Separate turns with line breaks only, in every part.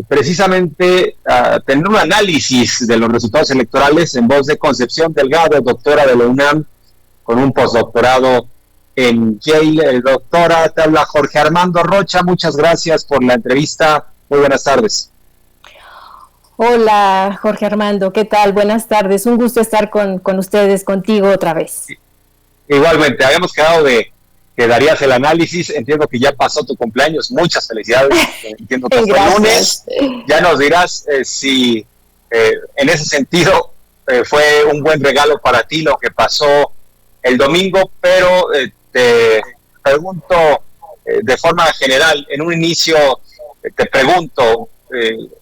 precisamente tener un análisis de los resultados electorales en voz de Concepción Delgado, doctora de la UNAM, con un postdoctorado en Yale. Doctora, te habla Jorge Armando Rocha, muchas gracias por la entrevista, muy buenas tardes.
Hola Jorge Armando, ¿qué tal? Buenas tardes, un gusto estar con ustedes, contigo otra vez.
Igualmente, habíamos quedado de que darías el análisis, entiendo que ya pasó tu cumpleaños, muchas felicidades, entiendo que hasta el lunes, ya nos dirás si en ese sentido fue un buen regalo para ti lo que pasó el domingo, pero te pregunto de forma general, en un inicio te pregunto,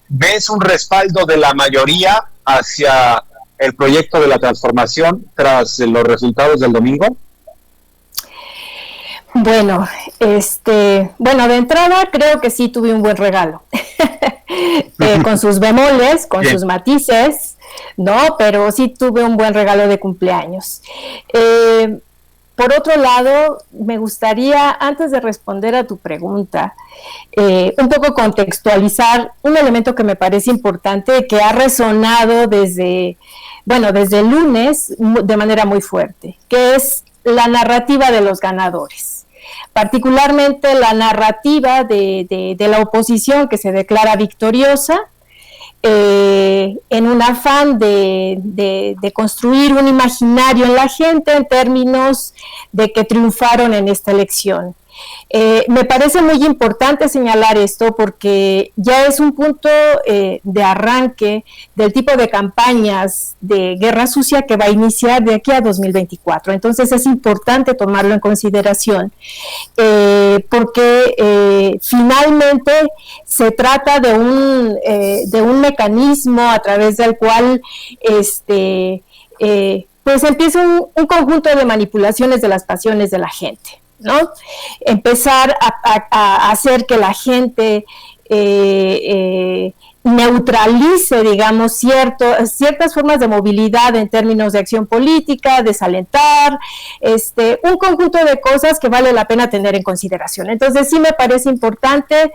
¿ves un respaldo de la mayoría hacia el proyecto de la transformación tras los resultados del domingo?
Bueno, de entrada creo que sí tuve un buen regalo, con sus bemoles, con sus matices, ¿no? Pero sí tuve un buen regalo de cumpleaños. Por otro lado, me gustaría, antes de responder a tu pregunta, un poco contextualizar un elemento que me parece importante, que ha resonado desde el lunes de manera muy fuerte, que es la narrativa de los ganadores. Particularmente la narrativa de la oposición que se declara victoriosa, en un afán de construir un imaginario en la gente en términos de que triunfaron en esta elección. Me parece muy importante señalar esto porque ya es un punto de arranque del tipo de campañas de guerra sucia que va a iniciar de aquí a 2024. Entonces es importante tomarlo en consideración porque finalmente se trata de un mecanismo a través del cual pues empieza un conjunto de manipulaciones de las pasiones de la gente, ¿no? Empezar a hacer que la gente neutralice, digamos, ciertas formas de movilidad en términos de acción política, desalentar, un conjunto de cosas que vale la pena tener en consideración. Entonces sí me parece importante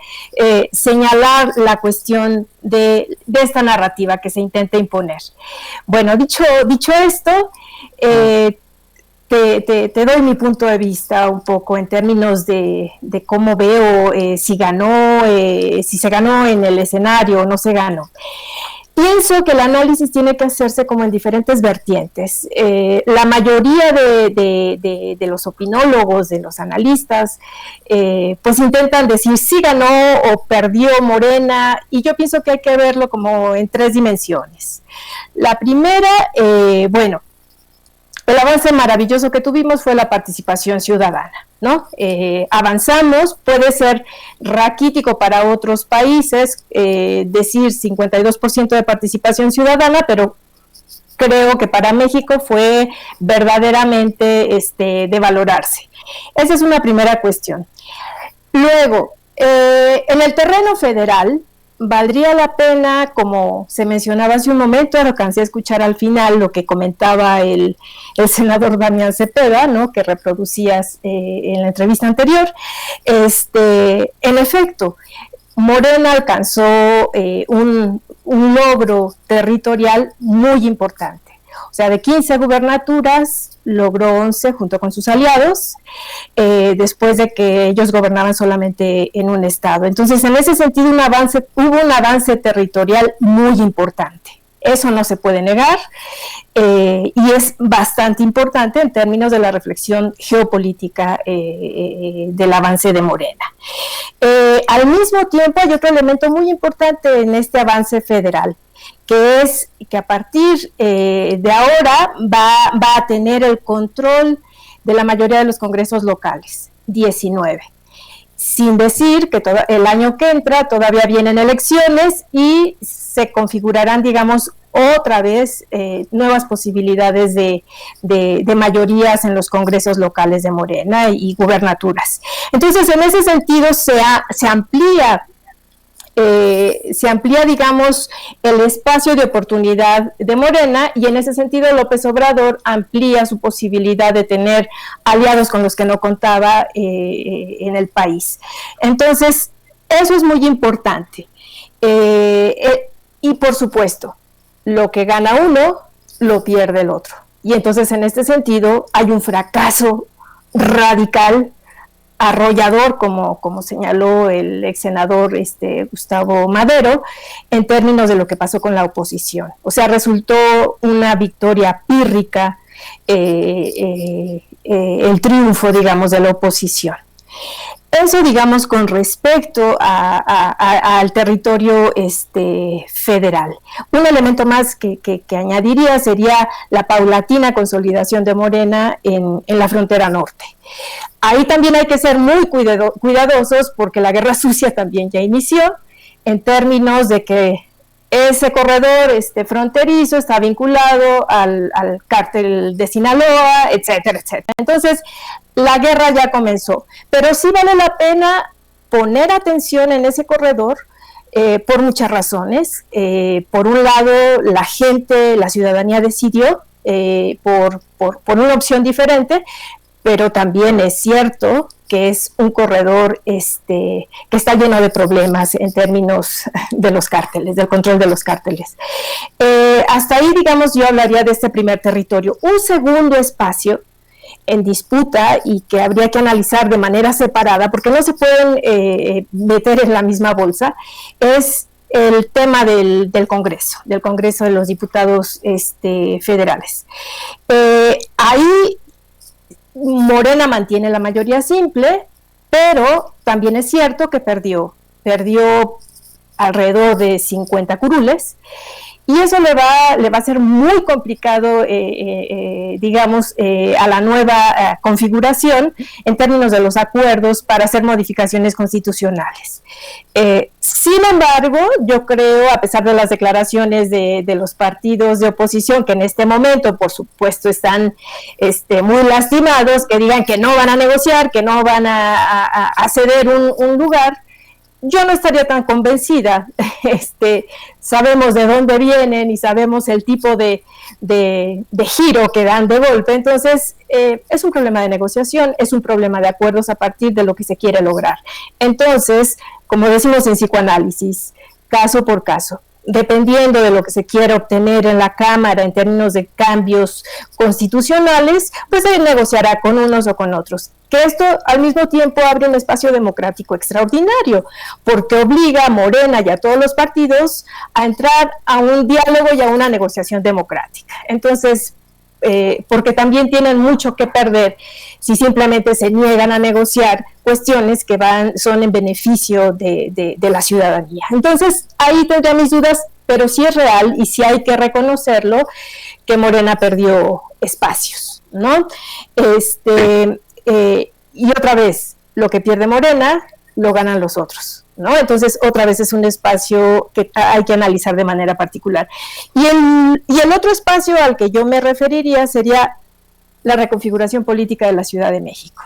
señalar la cuestión de esta narrativa que se intenta imponer. Bueno, dicho esto, te doy mi punto de vista un poco en términos de cómo veo si se ganó en el escenario o no se ganó. Pienso que el análisis tiene que hacerse como en diferentes vertientes. La mayoría de los opinólogos, de los analistas, pues intentan decir si ganó o perdió Morena, y yo pienso que hay que verlo como en tres dimensiones. La primera, el avance maravilloso que tuvimos fue la participación ciudadana, ¿no? Avanzamos, puede ser raquítico para otros países decir 52% de participación ciudadana, pero creo que para México fue verdaderamente de valorarse. Esa es una primera cuestión. Luego, en el terreno federal, valdría la pena, como se mencionaba hace un momento, alcancé a escuchar al final lo que comentaba el senador Damián Cepeda, ¿no?, que reproducías en la entrevista anterior. En efecto, Morena alcanzó un logro territorial muy importante. O sea, de 15 gubernaturas, logró 11 junto con sus aliados, después de que ellos gobernaban solamente en un estado. Entonces, en ese sentido, hubo un avance territorial muy importante. Eso no se puede negar, y es bastante importante en términos de la reflexión geopolítica del avance de Morena. Al mismo tiempo, hay otro elemento muy importante en este avance federal, que es que a partir de ahora va a tener el control de la mayoría de los congresos locales, 19. Sin decir que el año que entra todavía vienen elecciones y se configurarán, digamos, otra vez nuevas posibilidades de mayorías en los congresos locales de Morena y gubernaturas. Entonces, en ese sentido se amplía, digamos, el espacio de oportunidad de Morena, y en ese sentido López Obrador amplía su posibilidad de tener aliados con los que no contaba en el país. Entonces, eso es muy importante. Y por supuesto, lo que gana uno, lo pierde el otro. Y entonces en este sentido hay un fracaso radical, arrollador, como señaló el ex senador Gustavo Madero, en términos de lo que pasó con la oposición. O sea, resultó una victoria pírrica, el triunfo, digamos, de la oposición. Eso, digamos, con respecto al territorio federal. Un elemento más que añadiría sería la paulatina consolidación de Morena en la frontera norte. Ahí también hay que ser muy cuidadosos porque la guerra sucia también ya inició, en términos de que ese corredor fronterizo está vinculado al cártel de Sinaloa, etcétera, etcétera. Entonces, la guerra ya comenzó, pero sí vale la pena poner atención en ese corredor por muchas razones. Por un lado, la gente, la ciudadanía decidió por una opción diferente, pero también es cierto que es un corredor que está lleno de problemas en términos de los cárteles, del control de los cárteles. Hasta ahí, digamos, yo hablaría de este primer territorio. Un segundo espacio en disputa y que habría que analizar de manera separada, porque no se pueden meter en la misma bolsa, es el tema del Congreso de los Diputados federales. Ahí Morena mantiene la mayoría simple, pero también es cierto que perdió alrededor de 50 curules, y eso le va a ser muy complicado, digamos, a la nueva configuración en términos de los acuerdos para hacer modificaciones constitucionales. Sin embargo, yo creo, a pesar de las declaraciones de los partidos de oposición, que en este momento, por supuesto, están muy lastimados, que digan que no van a negociar, que no van a ceder un lugar, yo no estaría tan convencida. Sabemos de dónde vienen y sabemos el tipo de giro que dan de golpe. Entonces, es un problema de negociación, es un problema de acuerdos a partir de lo que se quiere lograr. Entonces, como decimos en psicoanálisis, caso por caso, dependiendo de lo que se quiera obtener en la Cámara en términos de cambios constitucionales, pues se negociará con unos o con otros. Que esto al mismo tiempo abre un espacio democrático extraordinario, porque obliga a Morena y a todos los partidos a entrar a un diálogo y a una negociación democrática. Entonces, porque también tienen mucho que perder si simplemente se niegan a negociar cuestiones que son en beneficio de la ciudadanía. Entonces, ahí tendría mis dudas, pero sí es real y sí hay que reconocerlo, que Morena perdió espacios, ¿no? Y otra vez, lo que pierde Morena, lo ganan los otros, ¿no? Entonces, otra vez es un espacio que hay que analizar de manera particular. Y el otro espacio al que yo me referiría sería la reconfiguración política de la Ciudad de México.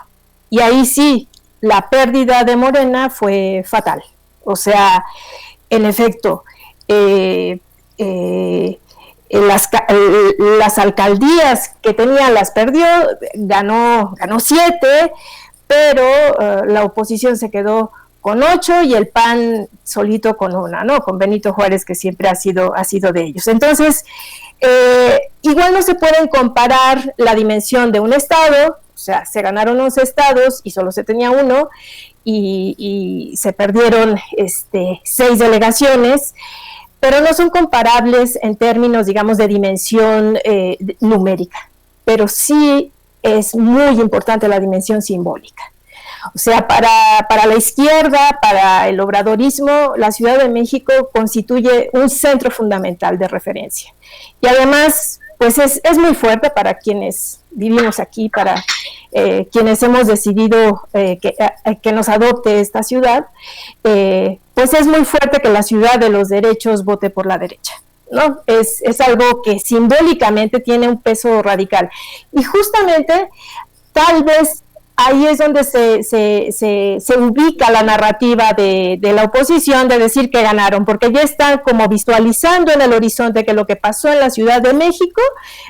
Y ahí sí, la pérdida de Morena fue fatal. O sea, en efecto, las alcaldías que tenía las perdió, ganó 7, pero la oposición se quedó con 8 y el PAN solito con 1, ¿no? Con Benito Juárez, que siempre ha sido de ellos. Entonces, igual no se pueden comparar la dimensión de un estado, o sea, se ganaron 11 estados y solo se tenía 1, y se perdieron 6 delegaciones, pero no son comparables en términos, digamos, de dimensión numérica, pero sí es muy importante la dimensión simbólica. O sea, para la izquierda, para el obradorismo, la Ciudad de México constituye un centro fundamental de referencia. Y además, pues es muy fuerte para quienes vivimos aquí, para quienes hemos decidido que nos adopte esta ciudad, pues es muy fuerte que la ciudad de los derechos vote por la derecha, ¿no? Es algo que simbólicamente tiene un peso radical. Y justamente, tal vez, ahí es donde se ubica la narrativa de la oposición de decir que ganaron, porque ya están como visualizando en el horizonte que lo que pasó en la Ciudad de México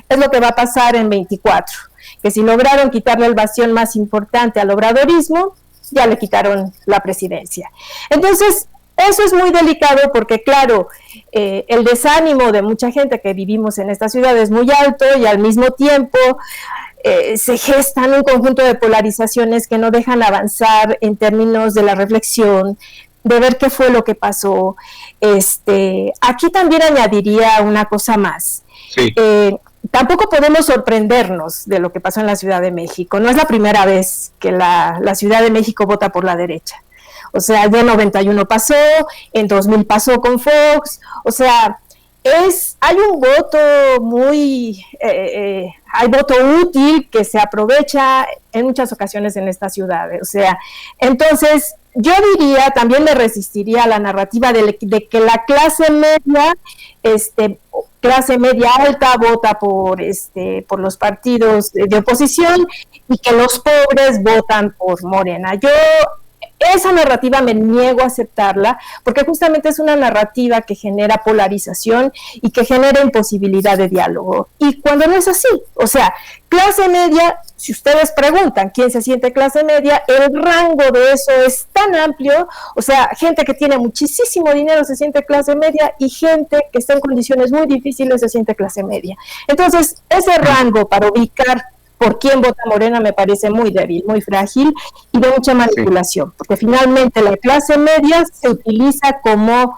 es lo que va a pasar en 24, que si lograron quitarle el bastión más importante al obradorismo, ya le quitaron la presidencia. Entonces, eso es muy delicado porque, claro, el desánimo de mucha gente que vivimos en esta ciudad es muy alto y al mismo tiempo se gestan un conjunto de polarizaciones que no dejan avanzar en términos de la reflexión, de ver qué fue lo que pasó. Aquí también añadiría una cosa más.
Sí.
Tampoco podemos sorprendernos de lo que pasó en la Ciudad de México. No es la primera vez que la Ciudad de México vota por la derecha. O sea, ya en 91 pasó, en 2000 pasó con Fox. O sea, hay un voto hay voto útil que se aprovecha en muchas ocasiones en esta ciudad. O sea, entonces yo diría, también le resistiría a la narrativa de que la clase media alta vota por los partidos de oposición y que los pobres votan por Morena. Yo esa narrativa me niego a aceptarla porque justamente es una narrativa que genera polarización y que genera imposibilidad de diálogo. Y cuando no es así, o sea, clase media, si ustedes preguntan quién se siente clase media, el rango de eso es tan amplio, o sea, gente que tiene muchísimo dinero se siente clase media y gente que está en condiciones muy difíciles se siente clase media. Entonces, ese rango para ubicar por quién vota Morena me parece muy débil, muy frágil y de mucha manipulación, porque finalmente la clase media se utiliza como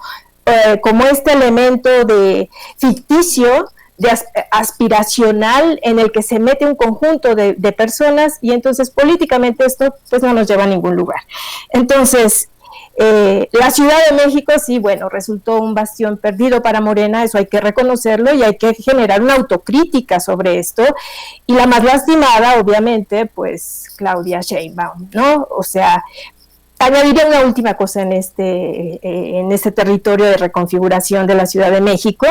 este elemento de ficticio, de aspiracional, en el que se mete un conjunto de personas y entonces políticamente esto pues no nos lleva a ningún lugar. Entonces, la Ciudad de México sí, bueno, resultó un bastión perdido para Morena, eso hay que reconocerlo y hay que generar una autocrítica sobre esto, y la más lastimada, obviamente, pues Claudia Sheinbaum, ¿no? O sea, añadiría una última cosa en este territorio de reconfiguración de la Ciudad de México,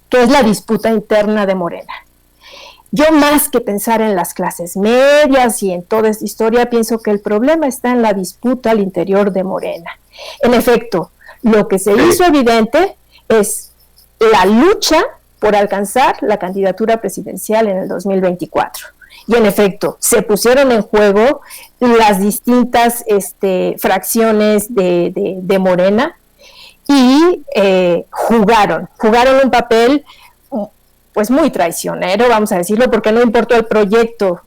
que es la disputa interna de Morena. Yo, más que pensar en las clases medias y en toda esta historia, pienso que el problema está en la disputa al interior de Morena. En efecto, lo que se hizo evidente es la lucha por alcanzar la candidatura presidencial en el 2024. Y en efecto, se pusieron en juego las distintas fracciones de Morena y jugaron un papel pues muy traicionero, vamos a decirlo, porque no importó el proyecto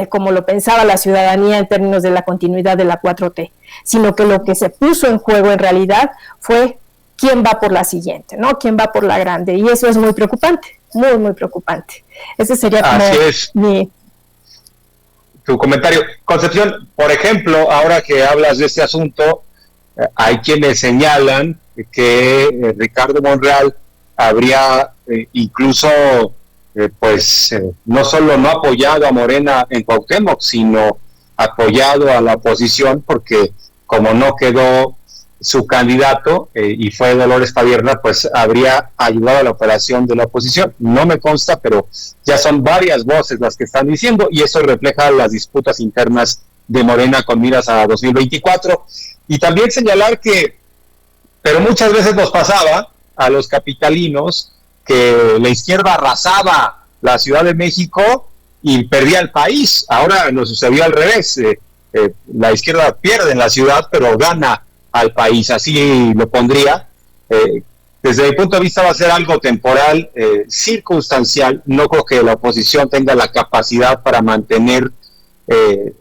como lo pensaba la ciudadanía en términos de la continuidad de la 4T, sino que lo que se puso en juego en realidad fue quién va por la siguiente, ¿no? Quién va por la grande, y eso es muy preocupante, muy, muy preocupante. Ese sería como
tu comentario. Concepción, por ejemplo, ahora que hablas de este asunto, hay quienes señalan que Ricardo Monreal habría incluso no solo no apoyado a Morena en Cuauhtémoc, sino apoyado a la oposición, porque como no quedó su candidato y fue Dolores Padierna, pues habría ayudado a la operación de la oposición. No me consta, pero ya son varias voces las que están diciendo, y eso refleja las disputas internas de Morena con miras a 2024. Y también señalar pero muchas veces nos pasaba a los capitalinos que la izquierda arrasaba la Ciudad de México y perdía el país. Ahora nos sucedió al revés. La izquierda pierde en la ciudad, pero gana al país. Así lo pondría. Desde mi punto de vista va a ser algo temporal, circunstancial. No creo que la oposición tenga la capacidad para mantener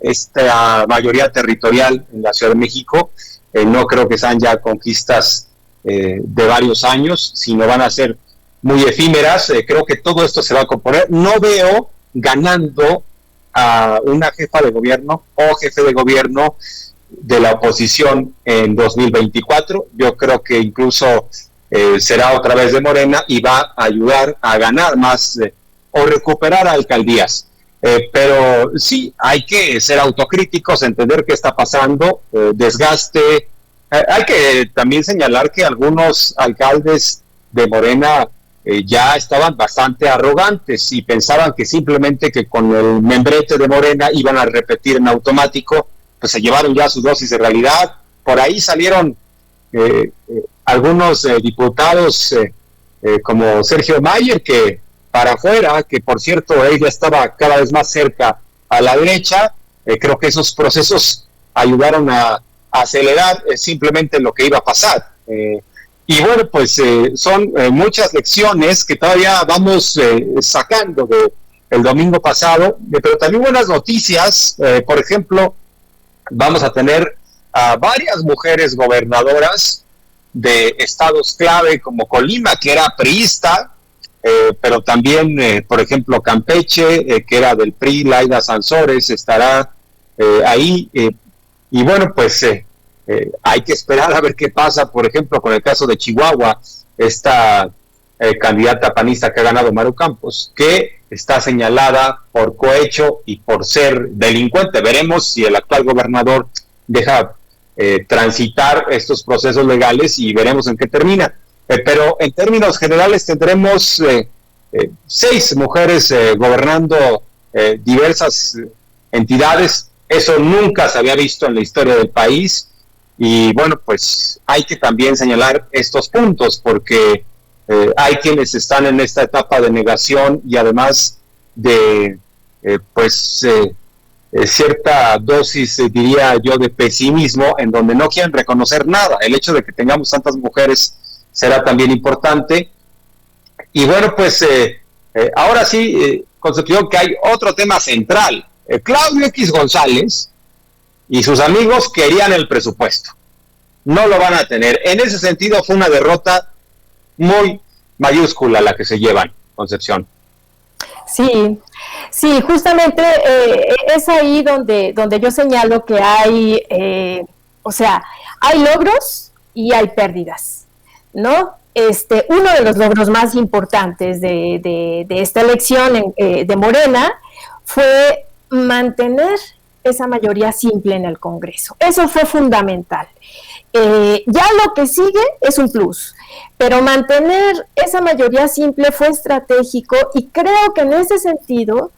esta mayoría territorial en la Ciudad de México. No creo que sean ya conquistas de varios años, sino van a ser muy efímeras. Creo que todo esto se va a componer. No veo ganando a una jefa de gobierno o jefe de gobierno de la oposición en 2024. Yo creo que incluso será otra vez de Morena y va a ayudar a ganar más o recuperar alcaldías. Pero sí, hay que ser autocríticos, entender qué está pasando, desgaste. Hay que también señalar que algunos alcaldes de Morena ya estaban bastante arrogantes y pensaban que simplemente que con el membrete de Morena iban a repetir en automático, pues se llevaron ya su dosis de realidad. Por ahí salieron algunos diputados como Sergio Mayer, que para afuera, que por cierto él ya estaba cada vez más cerca a la derecha. Creo que esos procesos ayudaron a acelerar simplemente lo que iba a pasar. Y bueno, pues son muchas lecciones que todavía vamos sacando del domingo pasado, pero también buenas noticias. Por ejemplo, vamos a tener a varias mujeres gobernadoras de estados clave como Colima, que era priista, pero también, por ejemplo, Campeche, que era del PRI, Laida Sansores, estará ahí. Y bueno, pues hay que esperar a ver qué pasa, por ejemplo, con el caso de Chihuahua, esta candidata panista que ha ganado, Maru Campos, que está señalada por cohecho y por ser delincuente. Veremos si el actual gobernador deja transitar estos procesos legales y veremos en qué termina. Pero en términos generales tendremos 6 mujeres gobernando diversas entidades. Eso nunca se había visto en la historia del país. Y bueno, pues hay que también señalar estos puntos, porque hay quienes están en esta etapa de negación y además de cierta dosis, diría yo, de pesimismo, en donde no quieren reconocer nada. El hecho de que tengamos tantas mujeres será también importante. Y bueno, pues ahora sí, Concepción, que hay otro tema central. Claudio X González y sus amigos querían el presupuesto. No lo van a tener. En ese sentido fue una derrota muy mayúscula la que se llevan, Concepción.
Sí, justamente es ahí donde yo señalo que hay, hay logros y hay pérdidas, ¿no? Uno de los logros más importantes de esta elección de Morena fue mantener esa mayoría simple en el Congreso. Eso fue fundamental. Ya lo que sigue es un plus, pero mantener esa mayoría simple fue estratégico y creo que en ese sentido,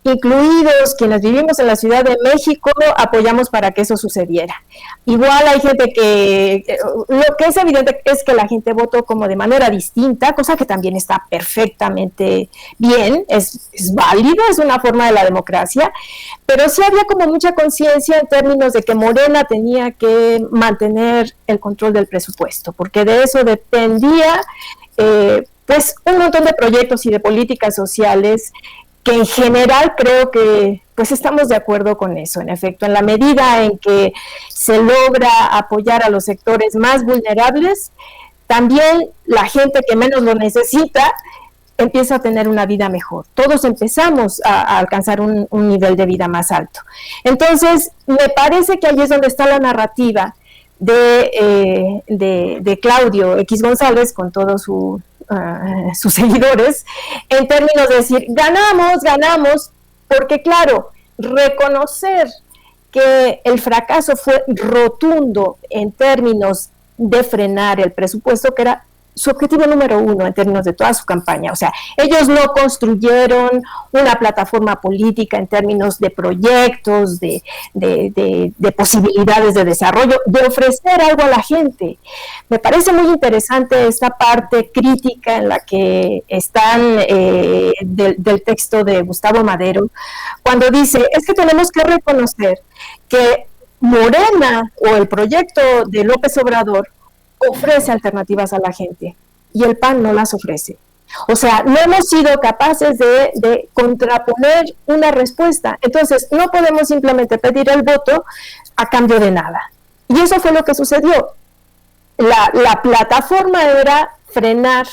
incluidos quienes vivimos en la Ciudad de México, apoyamos para que eso sucediera. Igual hay gente lo que es evidente es que la gente votó como de manera distinta, cosa que también está perfectamente bien, es válido, es una forma de la democracia, pero sí había como mucha conciencia en términos de que Morena tenía que mantener el control del presupuesto, porque de eso dependía pues un montón de proyectos y de políticas sociales que en general creo que pues estamos de acuerdo con eso. En efecto, en la medida en que se logra apoyar a los sectores más vulnerables, también la gente que menos lo necesita empieza a tener una vida mejor. Todos empezamos a alcanzar un nivel de vida más alto. Entonces, me parece que ahí es donde está la narrativa de Claudio X González con todos sus seguidores, en términos de decir, ganamos, porque claro, reconocer que el fracaso fue rotundo en términos de frenar el presupuesto, que era su objetivo número 1 en términos de toda su campaña. O sea, ellos no construyeron una plataforma política en términos de proyectos, de posibilidades de desarrollo, de ofrecer algo a la gente. Me parece muy interesante esta parte crítica en la que están del texto de Gustavo Madero, cuando dice, es que tenemos que reconocer que Morena o el proyecto de López Obrador ofrece alternativas a la gente y el PAN no las ofrece. O sea, no hemos sido capaces de contraponer una respuesta. Entonces, no podemos simplemente pedir el voto a cambio de nada. Y eso fue lo que sucedió. La plataforma era frenar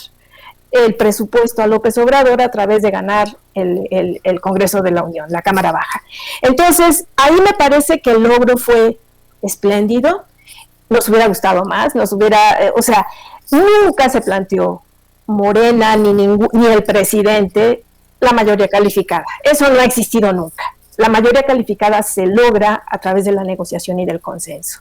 el presupuesto a López Obrador a través de ganar el Congreso de la Unión, la Cámara Baja. Entonces, ahí me parece que el logro fue espléndido. Nos hubiera gustado más, nunca se planteó Morena ni el presidente la mayoría calificada. Eso no ha existido nunca. La mayoría calificada se logra a través de la negociación y del consenso.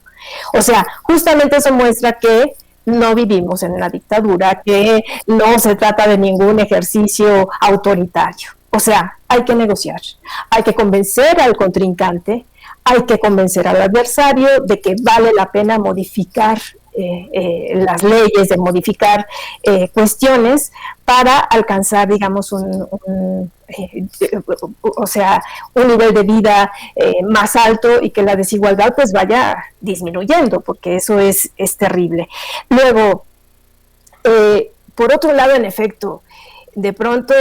O sea, justamente eso muestra que no vivimos en una dictadura, que no se trata de ningún ejercicio autoritario. O sea, hay que negociar, hay que convencer al contrincante, hay que convencer al adversario de que vale la pena modificar las leyes, de modificar cuestiones para alcanzar, digamos, un o sea, un nivel de vida más alto y que la desigualdad pues vaya disminuyendo, porque eso es terrible. Luego, por otro lado, en efecto, de pronto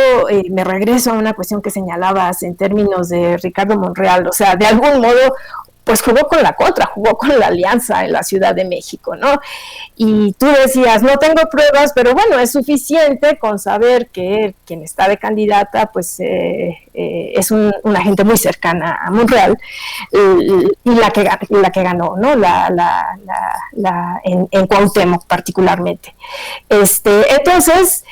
me regreso a una cuestión que señalabas en términos de Ricardo Monreal, o sea, de algún modo pues jugó con la contra, jugó con la alianza en la Ciudad de México, ¿no? Y tú decías, no tengo pruebas, pero bueno, es suficiente con saber que quien está de candidata, pues es una gente muy cercana a Monreal, y la que ganó, ¿no? En Cuauhtémoc particularmente. Entonces,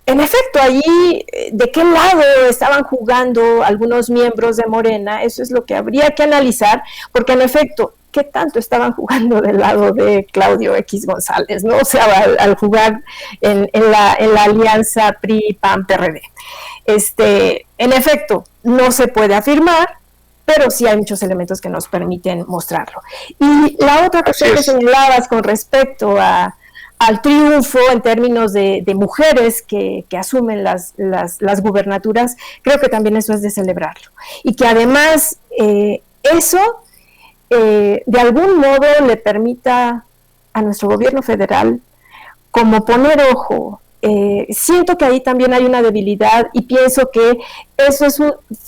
en efecto, allí, ¿de qué lado estaban jugando algunos miembros de Morena? Eso es lo que habría que analizar, porque en efecto, ¿qué tanto estaban jugando del lado de Claudio X González, ¿no? O sea, al jugar en la alianza PRI-PAN-PRD. En efecto, no se puede afirmar, pero sí hay muchos elementos que nos permiten mostrarlo. Y la otra cuestión que señalabas con respecto al triunfo en términos de mujeres que asumen las gubernaturas, creo que también eso es de celebrarlo. Y que además eso de algún modo le permita a nuestro gobierno federal como poner ojo. Siento que ahí también hay una debilidad y pienso que eso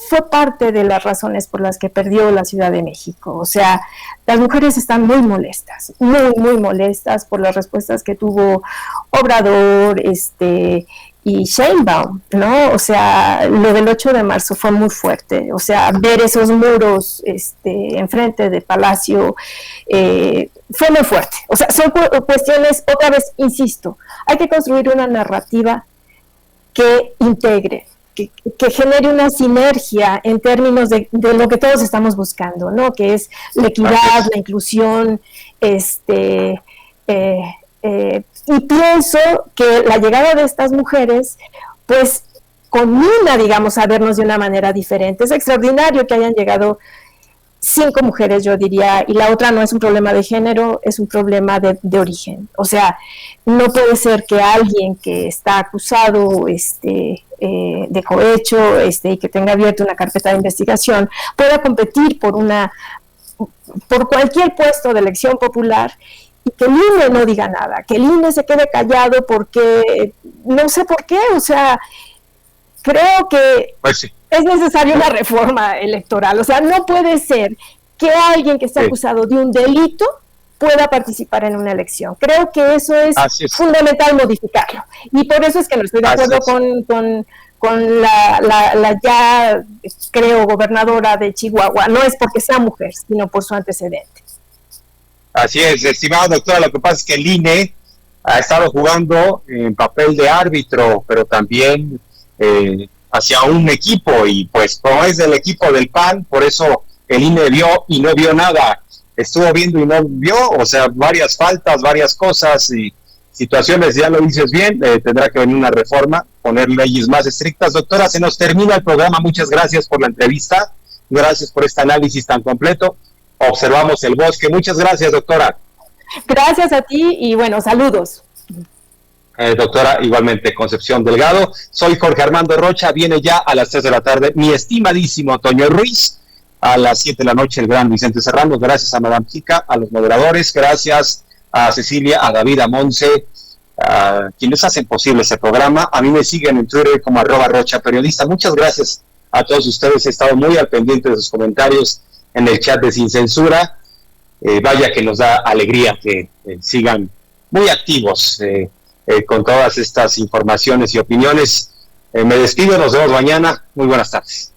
fue parte de las razones por las que perdió la Ciudad de México. O sea, las mujeres están muy molestas por las respuestas que tuvo Obrador y Sheinbaum, ¿no? O sea, lo del 8 de marzo fue muy fuerte. O sea, ver esos muros enfrente de Palacio fue muy fuerte. O sea, son cuestiones, otra vez, insisto, hay que construir una narrativa que integre, que genere una sinergia en términos de lo que todos estamos buscando, ¿no? Que es la equidad, la inclusión, y pienso que la llegada de estas mujeres, pues, combina, digamos, a vernos de una manera diferente. Es extraordinario que hayan llegado 5 mujeres, yo diría, y la otra no es un problema de género, es un problema de origen. O sea, no puede ser que alguien que está acusado de cohecho y que tenga abierta una carpeta de investigación pueda competir por cualquier puesto de elección popular y que el INE no diga nada, que el INE se quede callado porque no sé por qué. O sea, creo que
pues sí,
es necesaria una reforma electoral. O sea, no puede ser que alguien que está acusado de un delito pueda participar en una elección. Creo que eso es fundamental modificarlo. Y por eso es que no estoy de acuerdo con la ya, creo, gobernadora de Chihuahua. No es porque sea mujer, sino por su antecedente.
Así es, estimada doctora, lo que pasa es que el INE ha estado jugando en papel de árbitro, pero también hacia un equipo, y pues como es del equipo del PAN, por eso el INE vio y no vio nada, estuvo viendo y no vio, o sea, varias faltas, varias cosas y situaciones. Ya lo dices bien, tendrá que venir una reforma, poner leyes más estrictas. Doctora, se nos termina el programa, muchas gracias por la entrevista, gracias por este análisis tan completo. Observamos el bosque. Muchas gracias, doctora.
Gracias a ti y bueno, saludos.
Doctora, igualmente, Concepción Delgado. Soy Jorge Armando Rocha. Viene ya a las 3 de la tarde mi estimadísimo Toño Ruiz. A las 7 de la noche el gran Vicente Serrano. Gracias a Madame Chica, a los moderadores. Gracias a Cecilia, a David, a Monse, a quienes hacen posible ese programa. A mí me siguen en Twitter como @RochaPeriodista. Muchas gracias a todos ustedes. He estado muy al pendiente de sus comentarios en el chat de Sin Censura. Vaya que nos da alegría que sigan muy activos con todas estas informaciones y opiniones. Me despido, nos vemos mañana. Muy buenas tardes.